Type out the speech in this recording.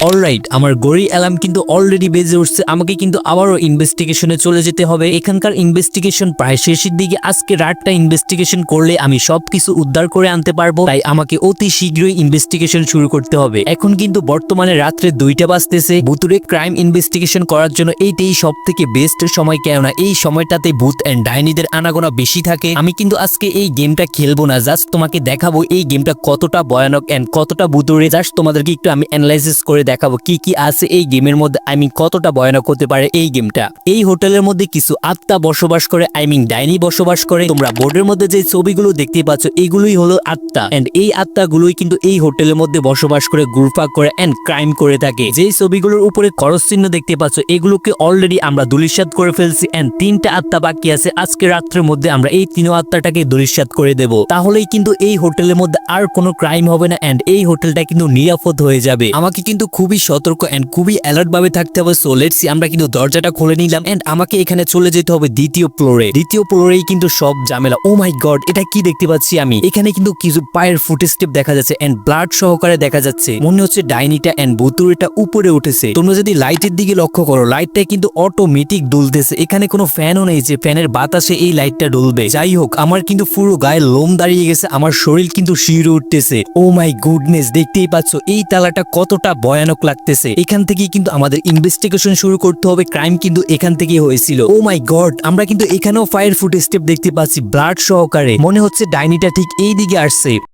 Alright, আমার ঘড়ি alarm কিন্তু অলরেডি বেজে উঠছে। আমাকে কিন্তু আবারও ইনভেস্টিগেশনে চলে যেতে হবে। এখানকার ইনভেস্টিগেশন প্রায় শেষের দিকে। আজকে রাতটা ইনভেস্টিগেশন করলে আমি সবকিছু উদ্ধার করে আনতে পারবো, তাই আমাকে অতি শীঘ্রই ইনভেস্টিগেশন শুরু করতে হবে। এখন কিন্তু বর্তমানে রাত্রে 2টা বাজতেছে। ভুতুরে ক্রাইম ইনভেস্টিগেশন করার জন্য এইটাই সব থেকে বেস্ট সময়, কেননা এই সময়টাতে ভূত এন্ড ডাইনিদের আনাগোনা বেশি থাকে। আমি কিন্তু আজকে এই গেমটা খেলবো না, জাস্ট তোমাকে দেখাবো এই গেমটা কতটা ভয়ানক এন্ড কতটা ভুতুরে। জাস্ট তোমাদেরকে একটু আমি অ্যানালাইসিস করে দেখাবো কি কি আছে এই গেমের মধ্যে, কতটা ভয়ানক হতে পারে এই গেমটা। এই হোটেলের মধ্যে কিছু আত্মা বসবাস করে, ডাইনি বসবাস করে। তোমরা বোর্ডের মধ্যে যে ছবিগুলো দেখতে পাচ্ছ এগুলোই হলো আত্মা, এন্ড এই আত্মাগুলোই কিন্তু এই হোটেলের মধ্যে বসবাস করে, ঘুরপাক করে এন্ড ক্রাইম করে থাকে। যেই ছবিগুলোর উপরে খরচ চিহ্ন দেখতে পাচ্ছ এগুলোকে অলরেডি আমরা ধূলিসাৎ করে ফেলছি, এন্ড 3টা আত্মা বাকি আছে। আজকে রাত্রের মধ্যে আমরা এই 3 আত্মাটাকে ধূলিসাৎ করে দেব, তাহলেই কিন্তু এই হোটেলের মধ্যে আর কোনো ক্রাইম হবে না এন্ড এই হোটেলটা কিন্তু নিরাপদ হয়ে যাবে। আমাকে কিন্তু খুবই সতর্ক এন্ড খুবই অ্যালার্ট ভাবে থাকতে হবে। সো লেটস সি, আমরা কিন্তু দরজাটা খুলে নিলাম এন্ড আমাকে এখানে চলে যেতে হবে দ্বিতীয় ফ্লোরে। দ্বিতীয় ফ্লোরেই কিন্তু সব ঝামেলা। ও মাই গড, এটা কি দেখতে পাচ্ছি আমি? এখানে কিন্তু কিছু পায়ের ফুটস্টেপ দেখা যাচ্ছে এন্ড ব্লাড সহকারে দেখা যাচ্ছে। মনে হচ্ছে ডাইনিটা এন্ড ভুতুড়েটা উপরে উঠেছে। তোমরা যদি লাইটের দিকে লক্ষ্য করো, লাইটটা কিন্তু অটোমেটিক দুলতেছে। এখানে কোনো ফ্যানও নেই যে ফ্যানের বাতাসে এই লাইটটা দুলবে। যাই হোক, আমার কিন্তু পুরো গায়ে লোম দাঁড়িয়ে গেছে, আমার শরীর কিন্তু শিউরে উঠতেছে। ও মাই গুডনেস, দেখতেই পাচ্ছ এই তালাটা কতটা ভয়ানক লাগতেছে। এখান থেকেই কিন্তু আমাদের ইনভেস্টিগেশন শুরু করতে হবে। ক্রাইম কিন্তু এখান থেকেই হয়েছিল। ও মাই গড, আমরা কিন্তু এখানেও ফায়ার ফুটস্টেপ দেখতে পাচ্ছি ব্লাড সহকারে। মনে হচ্ছে ডাইনিটা ঠিক এই দিকে আসছে।